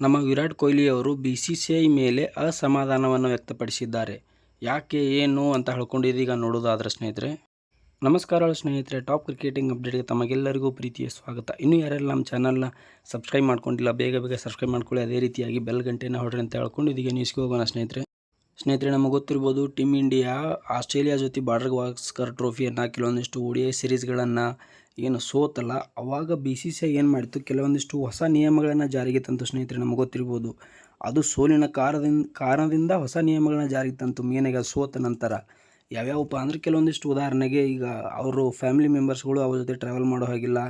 ನಮ್ಮ ವಿರಾಟ್ ಕೊಹ್ಲಿ ಅವರು BCCI ಮೇಲೆ ಅಸಮಾಧಾನವನ್ನು ವ್ಯಕ್ತಪಡಿಸಿದ್ದಾರೆ. ಯಾಕೆ ಏನು ಅಂತ ಹೇಳ್ಕೊಂಡು ಇದೀಗ ನೋಡೋದಾದ್ರೆ ಸ್ನೇಹಿತರೆ, ನಮಸ್ಕಾರ ಸ್ನೇಹಿತರೆ, ಟಾಪ್ ಕ್ರಿಕೆಟಿಂಗ್ ಅಪ್ಡೇಟ್ಗೆ ತಮಗೆಲ್ಲರಿಗೂ ಪ್ರೀತಿಯ ಸ್ವಾಗತ. ಇನ್ನೂ ಯಾರೆಲ್ಲ ನಮ್ಮ ಚಾನಲ್ನ ಸಬ್ಸ್ಕ್ರೈಬ್ ಮಾಡ್ಕೊಂಡಿಲ್ಲ ಬೇಗ ಸಬ್ಸ್ಕ್ರೈಬ್ ಮಾಡ್ಕೊಳ್ಳಿ. ಅದೇ ರೀತಿಯಾಗಿ ಬೆಲ್ ಗಂಟೆನ ಹೊಡ್ರಿ ಅಂತ ಹೇಳ್ಕೊಂಡು ಇದೀಗ ನ್ಯೂಸ್ಗೆ ಹೋಗೋಣ ಸ್ನೇಹಿತರೆ, ನಮಗೆ ಗೊತ್ತಿರ್ಬೋದು ಟೀಮ್ ಇಂಡಿಯಾ ಆಸ್ಟ್ರೇಲಿಯಾ ಜೊತೆ ಬಾರ್ಡರ್ ಗವಾಸ್ಕರ್ ಟ್ರೋಫಿಯನ್ನು ಕೆಲವೊಂದಿಷ್ಟು ODI ಸೀರೀಸ್ಗಳನ್ನು ಏನು ಸೋತಲ್ಲ, ಅವಾಗ BCCI ಏನು ಮಾಡಿತ್ತು, ಕೆಲವೊಂದಿಷ್ಟು ಹೊಸ ನಿಯಮಗಳನ್ನು ಜಾರಿಗೆ ತಂತು. ಸ್ನೇಹಿತರೆ, ನಮಗೆ ಗೊತ್ತಿರ್ಬೋದು ಅದು ಸೋಲಿನ ಕಾರಣದಿಂದ ಹೊಸ ನಿಯಮಗಳನ್ನ ಜಾರಿಗೆ ತಂತು. ಮೇನಾಗಿ ಅದು ಸೋತ ನಂತರ ಯಾವ್ಯಾವಪ್ಪ ಅಂದರೆ, ಕೆಲವೊಂದಿಷ್ಟು ಉದಾಹರಣೆಗೆ ಈಗ ಅವರು ಫ್ಯಾಮಿಲಿ ಮೆಂಬರ್ಸ್ಗಳು ಅವ್ರ ಜೊತೆ ಟ್ರಾವೆಲ್ ಮಾಡೋ ಹಾಗಿಲ್ಲ,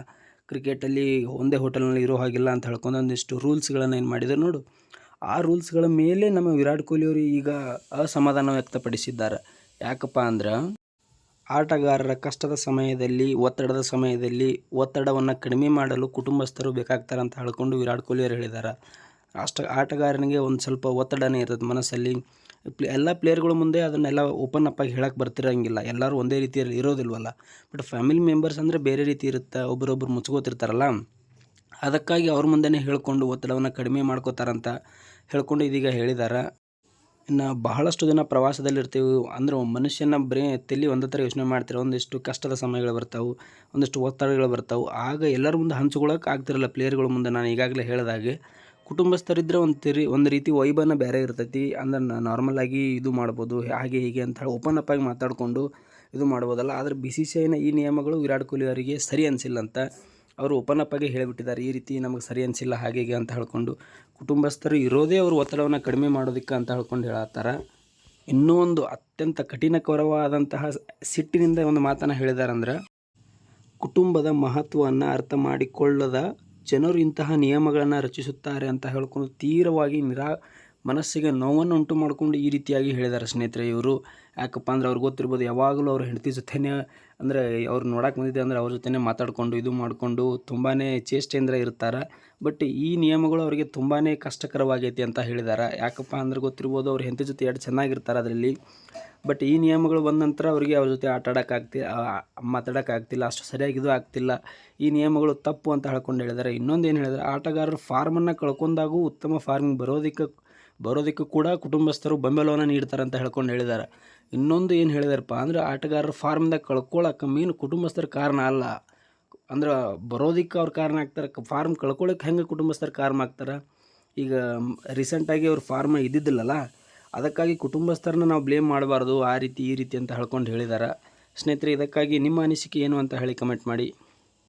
ಕ್ರಿಕೆಟಲ್ಲಿ ಒಂದೇ ಹೋಟೆಲ್ನಲ್ಲಿ ಇರೋ ಹಾಗಿಲ್ಲ ಅಂತ ಹೇಳ್ಕೊಂಡು ಒಂದಿಷ್ಟು ರೂಲ್ಸ್ಗಳನ್ನು ಏನು ಮಾಡಿದ್ರು ನೋಡು. ಆ ರೂಲ್ಸ್ಗಳ ಮೇಲೆ ನಮ್ಮ ವಿರಾಟ್ ಕೊಹ್ಲಿ ಅವರು ಈಗ ಅಸಮಾಧಾನ ವ್ಯಕ್ತಪಡಿಸಿದ್ದಾರೆ. ಯಾಕಪ್ಪ ಅಂದ್ರೆ, ಆಟಗಾರರ ಕಷ್ಟದ ಸಮಯದಲ್ಲಿ, ಒತ್ತಡದ ಸಮಯದಲ್ಲಿ ಒತ್ತಡವನ್ನು ಕಡಿಮೆ ಮಾಡಲು ಕುಟುಂಬಸ್ಥರು ಬೇಕಾಗ್ತಾರೆ ಅಂತ ಹೇಳ್ಕೊಂಡು ವಿರಾಟ್ ಕೊಹ್ಲಿ ಅವರು ಹೇಳಿದ್ದಾರೆ. ಆಟಗಾರನಿಗೆ ಒಂದು ಸ್ವಲ್ಪ ಒತ್ತಡನೇ ಇರ್ತದೆ ಮನಸ್ಸಲ್ಲಿ. ಎಲ್ಲ ಪ್ಲೇಯರ್ಗಳ ಮುಂದೆ ಅದನ್ನೆಲ್ಲ ಓಪನ್ ಅಪ್ ಆಗಿ ಹೇಳಕ್ಕೆ ಬರ್ತಿರೋಂಗಿಲ್ಲ, ಎಲ್ಲರೂ ಒಂದೇ ರೀತಿಯಲ್ಲಿ ಇರೋದಿಲ್ವಲ್ಲ. ಬಟ್ ಫ್ಯಾಮಿಲಿ ಮೆಂಬರ್ಸ್ ಅಂದರೆ ಬೇರೆ ರೀತಿ ಇರುತ್ತೆ, ಒಬ್ಬರೊಬ್ಬರು ಮುಚ್ಕೋತಿರ್ತಾರಲ್ಲ, ಅದಕ್ಕಾಗಿ ಅವ್ರ ಮುಂದೆನೇ ಹೇಳ್ಕೊಂಡು ಒತ್ತಡವನ್ನು ಕಡಿಮೆ ಮಾಡ್ಕೋತಾರಂತ ಹೇಳ್ಕೊಂಡು ಇದೀಗ ಹೇಳಿದ್ದಾರೆ. ಇನ್ನು ಬಹಳಷ್ಟು ಜನ ಪ್ರವಾಸದಲ್ಲಿರ್ತೀವಿ ಅಂದ್ರೆ ಮನುಷ್ಯನ ತಲೆ ಒಂದೇ ಥರ ಯೋಚನೆ ಮಾಡ್ತಾರೆ. ಒಂದಿಷ್ಟು ಕಷ್ಟದ ಸಮಯಗಳು ಬರ್ತಾವೆ, ಒಂದಿಷ್ಟು ಒತ್ತಡಗಳು ಬರ್ತಾವೆ, ಆಗ ಎಲ್ಲರ ಮುಂದೆ ಹಂಚ್ಕೊಳ್ಳೋಕೆ ಆಗ್ತಿರಲ್ಲ ಪ್ಲೇಯರ್ಗಳ ಮುಂದೆ. ನಾನು ಈಗಾಗಲೇ ಹೇಳಿದಾಗೆ ಕುಟುಂಬಸ್ಥರಿದ್ದರೆ ಒಂದು ರೀತಿ ವೈಬನ್ನು ಬೇರೆ ಇರ್ತೈತಿ. ಅಂದ್ರೆ ನಾರ್ಮಲಾಗಿ ಇದು ಮಾಡ್ಬೋದು, ಹಾಗೆ ಹೀಗೆ ಅಂತ ಹೇಳಿ ಓಪನ್ ಅಪ್ ಆಗಿ ಮಾತಾಡಿಕೊಂಡು ಇದು ಮಾಡ್ಬೋದಲ್ಲ. ಆದರೆ BCCIನ ಈ ನಿಯಮಗಳು ವಿರಾಟ್ ಕೊಹ್ಲಿ ಅವರಿಗೆ ಸರಿ ಅನಿಸಿಲ್ಲ ಅಂತ ಅವರು ಓಪನ್ ಅಪ್ ಆಗಿ ಹೇಳಿಬಿಟ್ಟಿದ್ದಾರೆ. ಈ ರೀತಿ ನಮಗೆ ಸರಿ ಅನಿಸಿಲ್ಲ ಹಾಗೆ ಹೀಗೆ ಅಂತ ಹೇಳ್ಕೊಂಡು, ಕುಟುಂಬಸ್ಥರು ಇರೋದೇ ಅವರು ಒತ್ತಡವನ್ನು ಕಡಿಮೆ ಮಾಡೋದಕ್ಕೆ ಅಂತ ಹೇಳ್ಕೊಂಡು ಹೇಳತ್ತಾರ. ಇನ್ನೂ ಒಂದು ಅತ್ಯಂತ ಕಠಿಣಕರವಾದಂತಹ ಸಿಟ್ಟಿನಿಂದ ಒಂದು ಮಾತನ್ನು ಹೇಳಿದಾರಂದ್ರೆ, ಕುಟುಂಬದ ಮಹತ್ವವನ್ನು ಅರ್ಥ ಮಾಡಿಕೊಳ್ಳದ ಜನರು ಇಂತಹ ನಿಯಮಗಳನ್ನು ರಚಿಸುತ್ತಾರೆ ಅಂತ ಹೇಳ್ಕೊಂಡು ತೀವ್ರವಾಗಿ ಮನಸ್ಸಿಗೆ ನೋವನ್ನು ಉಂಟು ಮಾಡಿಕೊಂಡು ಈ ರೀತಿಯಾಗಿ ಹೇಳಿದ್ದಾರೆ ಸ್ನೇಹಿತರೆ ಇವರು. ಯಾಕಪ್ಪ ಅಂದ್ರೆ ಅವ್ರಿಗೆ ಗೊತ್ತಿರ್ಬೋದು, ಯಾವಾಗಲೂ ಅವ್ರ ಹೆಂಡತಿ ಜೊತೆನೇ ಅಂದರೆ ಅವ್ರು ನೋಡಕ್ಕೆ ಬಂದಿದ್ದೆ ಅಂದರೆ ಅವ್ರ ಜೊತೆನೇ ಮಾತಾಡಿಕೊಂಡು ಇದು ಮಾಡಿಕೊಂಡು ತುಂಬಾ ಚೇಷ್ಟೆಯಿಂದ ಇರ್ತಾರೆ. ಬಟ್ ಈ ನಿಯಮಗಳು ಅವರಿಗೆ ತುಂಬಾ ಕಷ್ಟಕರವಾಗೈತಿ ಅಂತ ಹೇಳಿದ್ದಾರೆ. ಯಾಕಪ್ಪ ಅಂದ್ರೆ ಗೊತ್ತಿರ್ಬೋದು, ಅವ್ರ ಹೆಂಡತಿ ಜೊತೆ ಎಷ್ಟು ಚೆನ್ನಾಗಿರ್ತಾರೆ ಅದರಲ್ಲಿ. ಬಟ್ ಈ ನಿಯಮಗಳು ಬಂದ ನಂತರ ಅವರಿಗೆ ಅವ್ರ ಜೊತೆ ಮಾತಾಡೋಕ್ಕಾಗ್ತಿಲ್ಲ, ಅಷ್ಟು ಸರಿಯಾಗಿ ಇದು ಆಗ್ತಿಲ್ಲ. ಈ ನಿಯಮಗಳು ತಪ್ಪು ಅಂತ ಹೇಳ್ಕೊಂಡು ಹೇಳಿದ್ದಾರೆ. ಇನ್ನೊಂದು ಏನು ಹೇಳಿದ್ದಾರೆ, ಆಟಗಾರರು ಫಾರ್ಮನ್ನು ಕಳ್ಕೊಂಡಾಗೂ ಉತ್ತಮ ಫಾರ್ಮಿಂಗ್ ಬರೋದಕ್ಕೂ ಕೂಡ ಕುಟುಂಬಸ್ಥರು ಬೆಂಬಲವನ್ನು ನೀಡ್ತಾರೆ ಅಂತ ಹೇಳ್ಕೊಂಡು ಹೇಳಿದ್ದಾರೆ. ಇನ್ನೊಂದು ಏನು ಹೇಳಿದಾರಪ್ಪ ಅಂದರೆ, ಆಟಗಾರರು ಫಾರ್ಮ್ದಾಗ ಕಳ್ಕೊಳ್ಳೋಕೆ ಮೇನ್ ಕುಟುಂಬಸ್ಥರ ಕಾರಣ ಅಲ್ಲ, ಅಂದ್ರೆ ಬರೋದಕ್ಕೆ ಅವ್ರ ಕಾರಣ ಆಗ್ತಾರೆ. ಫಾರ್ಮ್ ಕಳ್ಕೊಳ್ಳೋಕೆ ಹೆಂಗೆ ಕುಟುಂಬಸ್ಥರು ಕಾರಣ ಆಗ್ತಾರೆ? ಈಗ ರೀಸೆಂಟಾಗಿ ಅವ್ರ ಫಾರ್ಮ್ ಇದ್ದಿದ್ದಿಲ್ಲಲ್ಲ, ಅದಕ್ಕಾಗಿ ಕುಟುಂಬಸ್ಥರನ್ನ ನಾವು ಬ್ಲೇಮ್ ಮಾಡಬಾರ್ದು, ಆ ರೀತಿ ಈ ರೀತಿ ಅಂತ ಹೇಳ್ಕೊಂಡು ಹೇಳಿದ್ದಾರೆ. ಸ್ನೇಹಿತರೆ, ಇದಕ್ಕಾಗಿ ನಿಮ್ಮ ಅನಿಸಿಕೆ ಏನು ಅಂತ ಹೇಳಿ ಕಮೆಂಟ್ ಮಾಡಿ.